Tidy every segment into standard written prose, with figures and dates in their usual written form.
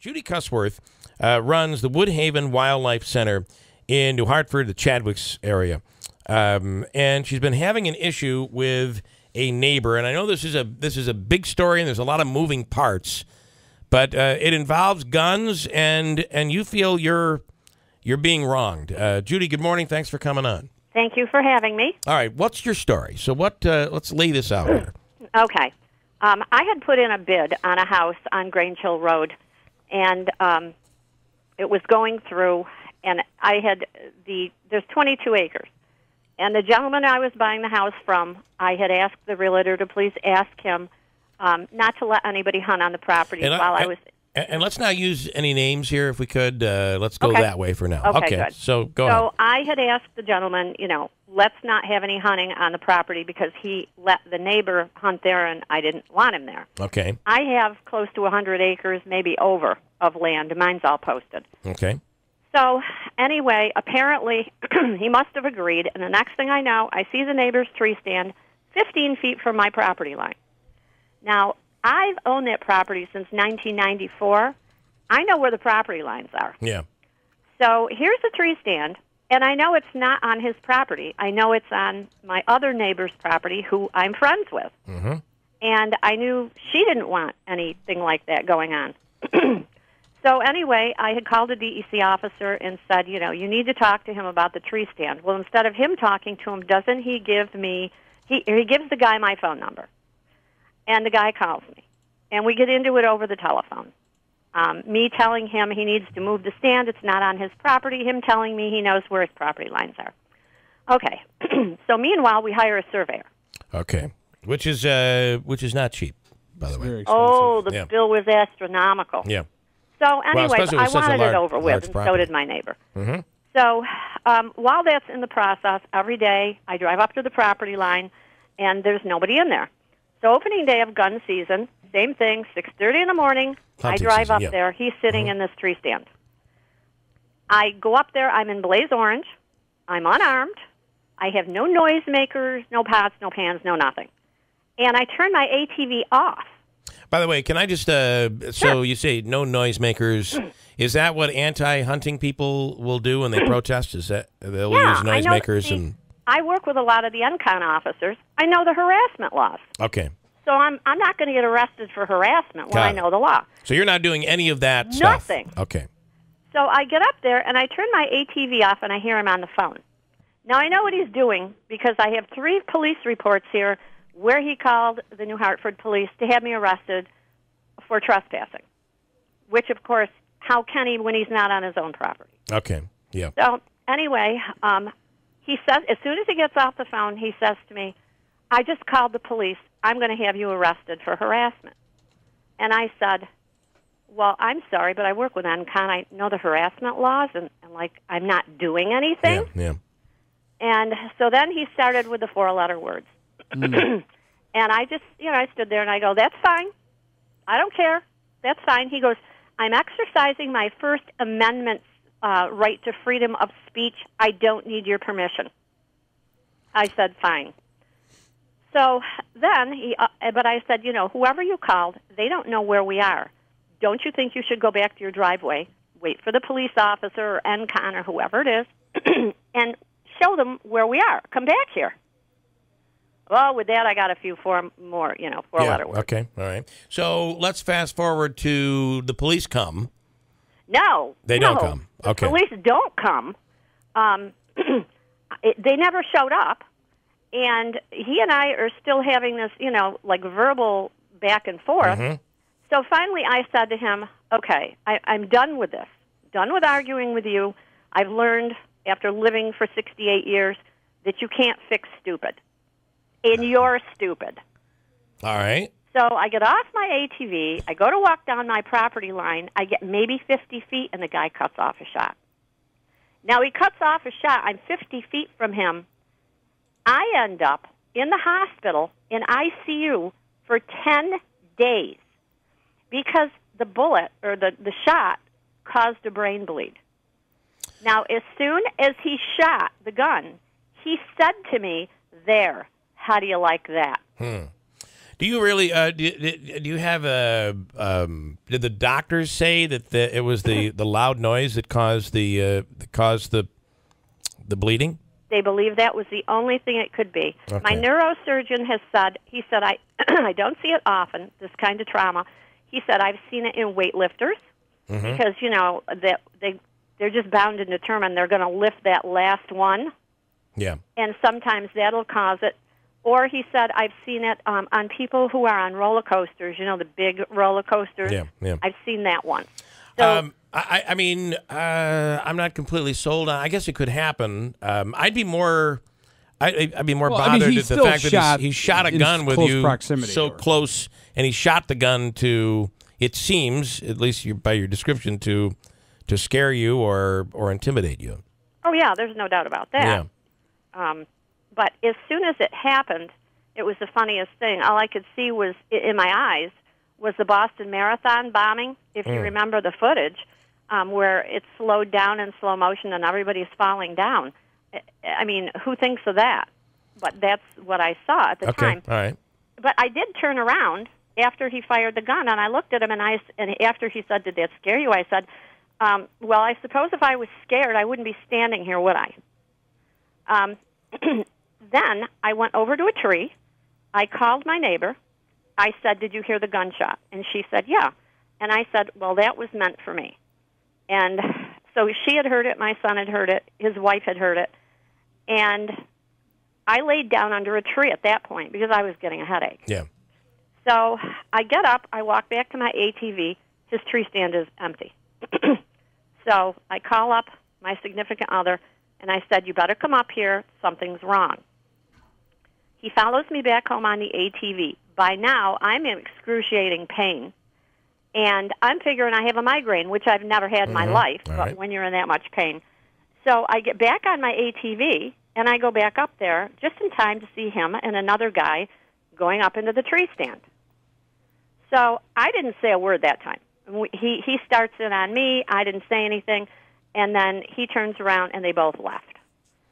Judy Cusworth runs the Woodhaven Wildlife Center in New Hartford, the Chadwicks area. And she's been having an issue with a neighbor. And I know this is a big story and there's a lot of moving parts, but it involves guns and you feel you're being wronged. Judy, good morning. Thanks for coming on. Thank you for having me. All right. What's your story? So let's lay this out here. Okay. I had put in a bid on a house on Grange Hill Road, and it was going through, and I had there's 22 acres. And the gentleman I was buying the house from, I had asked the realtor to please ask him not to let anybody hunt on the property I was... And let's not use any names here, if we could. Let's go that way for now. Okay, good. So go ahead. So I had asked the gentleman, let's not have any hunting on the property because he let the neighbor hunt there, and I didn't want him there. Okay. I have close to 100 acres, maybe over, of land. Mine's all posted. Okay. So anyway, apparently he must have agreed, and the next thing I know, I see the neighbor's tree stand 15 feet from my property line. Now, I've owned that property since 1994. I know where the property lines are. Yeah. So here's the tree stand, and I know it's not on his property. I know it's on my other neighbor's property who I'm friends with. Mm-hmm. And I knew she didn't want anything like that going on. So anyway, I had called a DEC officer and said, you need to talk to him about the tree stand. Well, instead of him talking to him, doesn't he give me, he gives the guy my phone number. And the guy calls me, and we get into it over the telephone. Me telling him he needs to move the stand, it's not on his property, him telling me he knows where his property lines are. Okay, so meanwhile, we hire a surveyor. Okay, which is not cheap, by the way. Oh, the bill was astronomical. Yeah. So anyway, I wanted it over with, and so did my neighbor. Mm-hmm. So while that's in the process, every day I drive up to the property line, and there's nobody in there. So opening day of gun season, same thing, 6:30 in the morning, I drive up there. He's sitting in this tree stand. I go up there. I'm in blaze orange. I'm unarmed. I have no noisemakers, no pots, no pans, no nothing. And I turn my ATV off. By the way, can I just, so you say no noisemakers. Is that what anti-hunting people will do when they protest? Is that they'll use noisemakers? I work with a lot of the NCON officers. I know the harassment laws. Okay. So I'm not going to get arrested for harassment when I know the law. So you're not doing any of that stuff? Nothing. Okay. So I get up there, and I turn my ATV off, and I hear him on the phone. Now, I know what he's doing because I have 3 police reports here where he called the New Hartford police to have me arrested for trespassing, which, of course, how can he when he's not on his own property? Okay. Yeah. So anyway, he says, as soon as he gets off the phone, he says to me, I just called the police. I'm going to have you arrested for harassment. And I said, well, I'm sorry, but I work with NCON. I know the harassment laws, and I'm not doing anything. Yeah. And so then he started with the 4-letter words. And I just, I stood there and I go, that's fine. I don't care. That's fine. He goes, I'm exercising my First Amendment right to freedom of speech. I don't need your permission. I said, fine. So then but I said, whoever you called, they don't know where we are. Don't you think you should go back to your driveway, wait for the police officer or NCON or whoever it is, and show them where we are? Come back here. Well, with that, I got a few more 4-letter words. Okay, all right. So let's fast forward to the police come. No. They don't come. Okay. The police don't come. They never showed up. And he and I are still having this, verbal back and forth. Mm-hmm. So finally I said to him, okay, I'm done with this. Done with arguing with you. I've learned, after living for 68 years, that you can't fix stupid. And you're stupid. All right. So I get off my ATV. I go to walk down my property line. I get maybe 50 feet, and the guy cuts off a shot. Now, he cuts off a shot. I'm 50 feet from him. I end up in the hospital in ICU for 10 days because the bullet or the shot caused a brain bleed. Now, as soon as he shot the gun, he said to me, there, how do you like that? Do you really? Do you have a? Did the doctors say that it was the loud noise that caused the bleeding? They believe that was the only thing it could be. Okay. My neurosurgeon has said. He said I don't see it often. This kind of trauma. He said I've seen it in weightlifters because that they're just bound and determined they're going to lift that last one. Yeah. And sometimes that'll cause it. Or he said, I've seen it on people who are on roller coasters, the big roller coasters. Yeah. I've seen that once. So, I mean, I'm not completely sold on. I guess it could happen. I'd be more bothered at the fact that he shot a gun with you so close, and he shot the gun to. It seems, at least by your description, to scare you or intimidate you. Oh yeah, there's no doubt about that. Yeah. But as soon as it happened, it was the funniest thing. All I could see was in my eyes was the Boston Marathon bombing. If you remember the footage, where it's slowed down in slow motion and everybody's falling down. I mean, who thinks of that? But that's what I saw at the time. All right. But I did turn around after he fired the gun, and I looked at him, and after he said, "Did that scare you?" I said, "Well, I suppose if I was scared, I wouldn't be standing here, would I?" Then I went over to a tree. I called my neighbor. I said, "Did you hear the gunshot?" And she said, "Yeah." And I said, "Well, that was meant for me." And so she had heard it. My son had heard it. His wife had heard it. And I laid down under a tree at that point because I was getting a headache. Yeah. So I get up. I walk back to my ATV. His tree stand is empty. So I call up my significant other, and I said, "You better come up here. Something's wrong." He follows me back home on the ATV. By now, I'm in excruciating pain, and I'm figuring I have a migraine, which I've never had in my life, but when you're in that much pain. So I get back on my ATV, and I go back up there just in time to see him and another guy going up into the tree stand. So I didn't say a word that time. He starts in on me. I didn't say anything, and then he turns around, and they both left.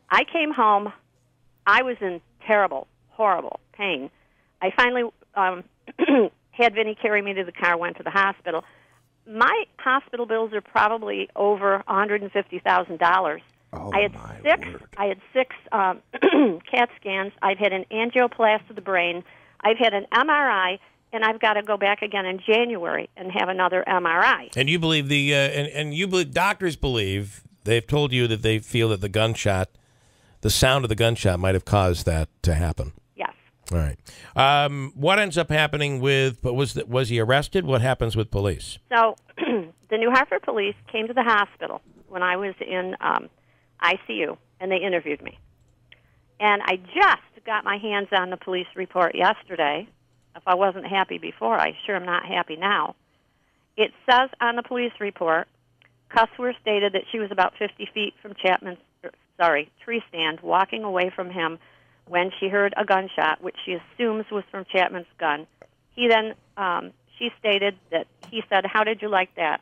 I came home. I was in terrible, horrible pain. I finally had Vinny carry me to the car, went to the hospital. My hospital bills are probably over $150,000. Oh, I had six CAT scans. I've had an angioplasty of the brain. I've had an MRI, and I've got to go back again in January and have another MRI. And you believe doctors believe, they've told you that they feel that the sound of the gunshot might have caused that to happen. Yes. All right. What ends up happening was he arrested? What happens with police? So the New Hartford police came to the hospital when I was in ICU, and they interviewed me. And I just got my hands on the police report yesterday. If I wasn't happy before, I sure am not happy now. It says on the police report, Cusworth stated that she was about 50 feet from tree stand, walking away from him when she heard a gunshot, which she assumes was from Chapman's gun. He then, she stated that he said, "How did you like that?"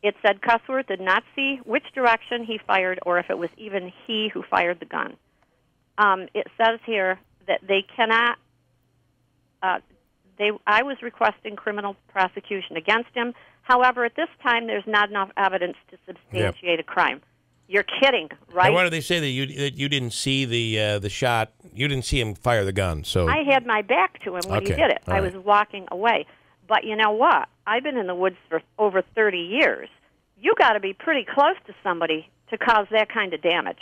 It said Cusworth did not see which direction he fired or if it was even he who fired the gun. It says here that they cannot, I was requesting criminal prosecution against him. However, at this time, there's not enough evidence to substantiate a crime. You're kidding, right? And why do they say that you didn't see the shot? You didn't see him fire the gun. So I had my back to him when he did it. I was walking away. But you know what? I've been in the woods for over 30 years. You got to be pretty close to somebody to cause that kind of damage.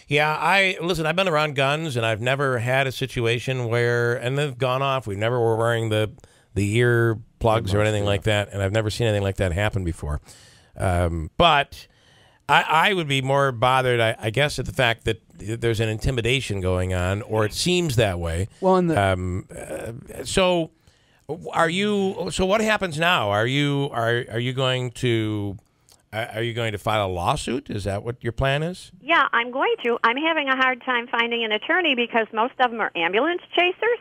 Yeah, I've been around guns, and I've never had a situation where, and they've gone off. We never were wearing the ear plugs or anything like that, and I've never seen anything like that happen before. But I would be more bothered, I guess, at the fact that there's an intimidation going on, or it seems that way. Well, so what happens now? Are you going to file a lawsuit? Is that what your plan is? Yeah, I'm going to. I'm having a hard time finding an attorney because most of them are ambulance chasers,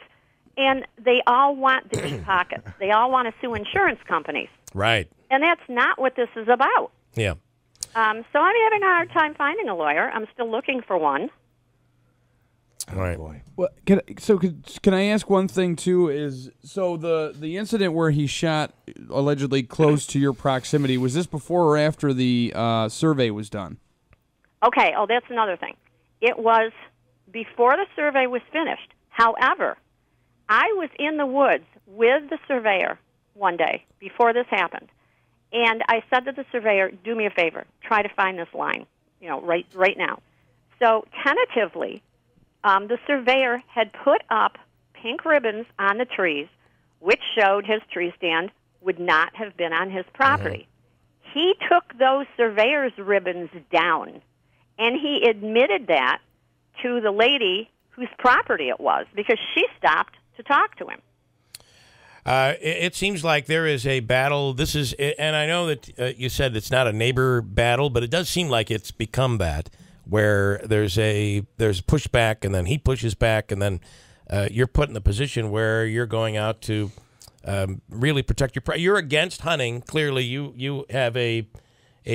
and they all want the deep pockets. They all want to sue insurance companies. Right. And that's not what this is about. Yeah. So I'm having a hard time finding a lawyer. I'm still looking for one. All right. Boy. Well, can I ask one thing too? Is so the incident where he shot allegedly close to your proximity, was this before or after the survey was done? Okay. Oh, that's another thing. It was before the survey was finished. However, I was in the woods with the surveyor one day before this happened, and I said to the surveyor, "Do me a favor, try to find this line, right now." So tentatively, the surveyor had put up pink ribbons on the trees, which showed his tree stand would not have been on his property. He took those surveyor's ribbons down, and he admitted that to the lady whose property it was because she stopped to talk to him. It seems like there is a battle. This is, and I know that you said it's not a neighbor battle, but it does seem like it's become that, where there's pushback, and then he pushes back, and then you're put in the position where you're going out to really protect your. You're against hunting. Clearly, you have a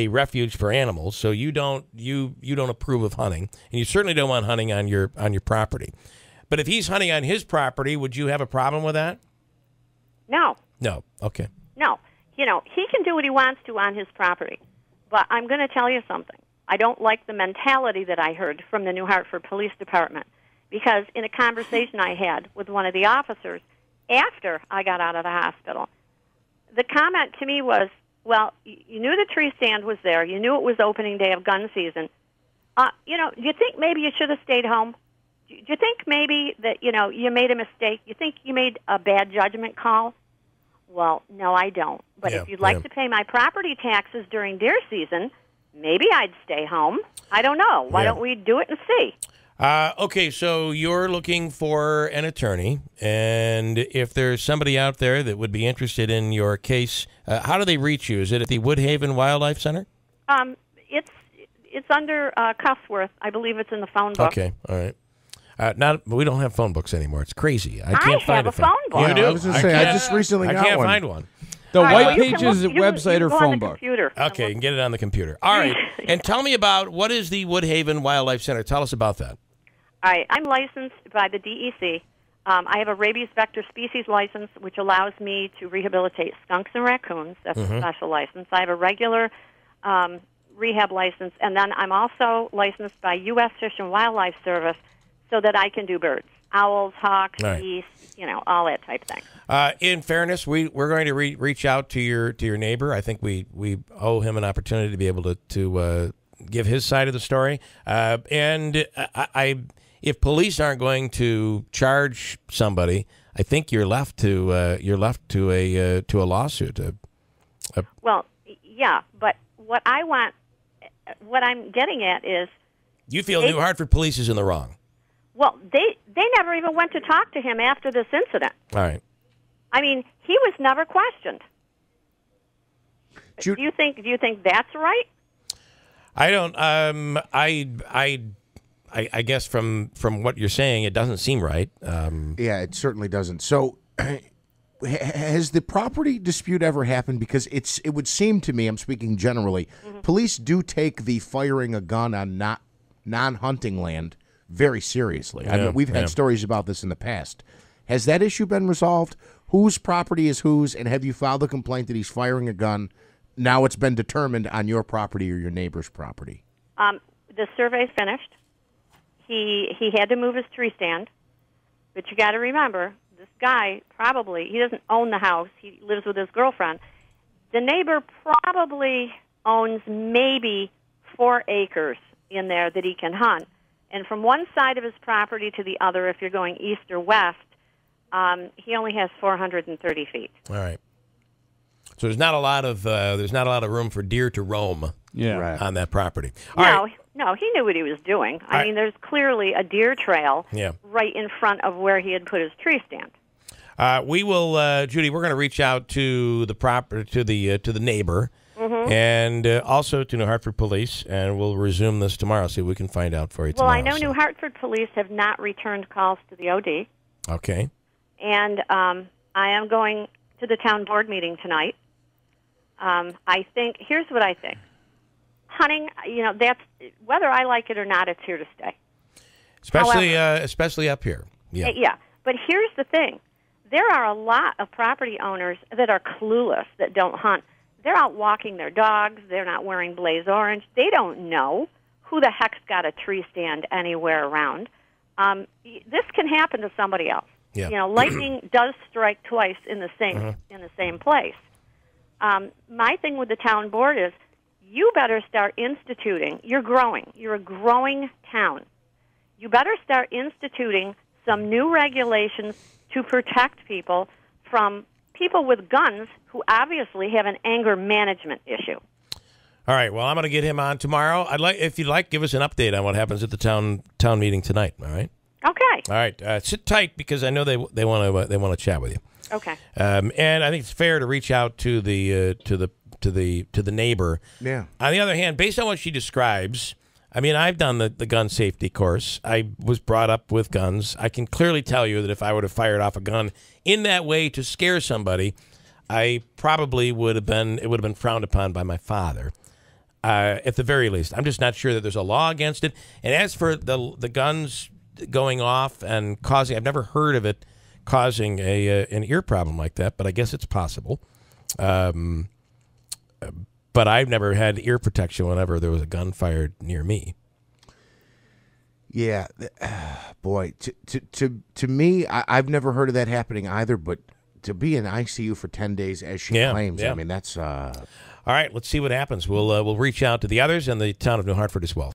refuge for animals, so you don't approve of hunting, and you certainly don't want hunting on your property. But if he's hunting on his property, would you have a problem with that? No. No. Okay. No. He can do what he wants to on his property. But I'm going to tell you something. I don't like the mentality that I heard from the New Hartford Police Department, because in a conversation I had with one of the officers after I got out of the hospital, the comment to me was, well, you knew the tree stand was there. You knew it was opening day of gun season. Do you think maybe you should have stayed home? Do you think maybe that, you made a mistake? You think you made a bad judgment call? Well, no, I don't. But if you'd like to pay my property taxes during deer season, maybe I'd stay home. I don't know. Why don't we do it and see? Okay, so you're looking for an attorney, and if there's somebody out there that would be interested in your case, how do they reach you? Is it at the Woodhaven Wildlife Center? It's under Cusworth. I believe it's in the phone book. Okay, all right. We don't have phone books anymore. It's crazy. I have find a phone book. You do? I was going to say, I just recently got one. I can't find one. The White White Pages website or phone book? Okay, you can get it on the computer. All right, and tell me about, what is the Woodhaven Wildlife Center? Tell us about that. All right, I'm licensed by the DEC. I have a rabies vector species license, which allows me to rehabilitate skunks and raccoons. That's a special license. I have a regular rehab license, and then I'm also licensed by U.S. Fish and Wildlife Service so that I can do birds, owls, hawks, geese, all that type of thing. In fairness, we're going to reach out to your neighbor. I think we owe him an opportunity to be able to give his side of the story. And if police aren't going to charge somebody, I think you're left to a lawsuit. Well, yeah, but what I'm getting at is, you feel New Hartford Police is in the wrong. Well, they never even went to talk to him after this incident. All right. I mean, he was never questioned. Do you think that's right? I don't. I guess from what you're saying, it doesn't seem right. Yeah, it certainly doesn't. So, has the property dispute ever happened? Because it would seem to me, I'm speaking generally, police do take the firing a gun on non-hunting land very seriously. Yeah, I mean, we've had stories about this in the past. Has that issue been resolved? Whose property is whose, and have you filed a complaint that he's firing a gun? Now it's been determined on your property or your neighbor's property. The survey's finished. He had to move his tree stand, but you got to remember, this guy he doesn't own the house. He lives with his girlfriend. The neighbor probably owns maybe 4 acres in there that he can hunt. And from one side of his property to the other, if you're going east or west, he only has 430 feet. All right. So there's not a lot of room for deer to roam on that property. No, he knew what he was doing. I mean, there's clearly a deer trail right in front of where he had put his tree stand. We will, Judy. We're going to reach out to the neighbor, and also to New Hartford Police, and we'll resume this tomorrow. See what we can find out for you tomorrow. Well, I know New Hartford Police have not returned calls to the OD. Okay. And I am going to the town board meeting tonight. Here's what I think. Hunting, that's whether I like it or not, it's here to stay. especially up here. Yeah. Yeah. But here's the thing. There are a lot of property owners that are clueless, that don't hunt. They're out walking their dogs. They're not wearing blaze orange. They don't know who the heck's got a tree stand anywhere around. This can happen to somebody else. Yeah. You know, lightning does strike twice in the same place. My thing with the town board is you better start instituting. You're growing. You're a growing town. You better start instituting some new regulations to protect people from people with guns who obviously have an anger management issue. All right. Well, I'm going to get him on tomorrow. If you'd like, give us an update on what happens at the town meeting tonight. All right. Okay. All right. Sit tight because I know they want to chat with you. Okay. And I think it's fair to reach out to the neighbor. Yeah. On the other hand, based on what she describes, I mean, I've done the gun safety course. I was brought up with guns. I can clearly tell you that if I would have fired off a gun in that way to scare somebody, I probably would have been frowned upon by my father. At the very least, I'm just not sure that there's a law against it. And as for the guns going off and causing, I've never heard of it causing an ear problem like that, but I guess it's possible. But I've never had ear protection whenever there was a gun fired near me. Yeah, boy, to me, I've never heard of that happening either. But to be in ICU for 10 days, as she claims, I mean, that's. All right, let's see what happens. We'll reach out to the others and the town of New Hartford as well.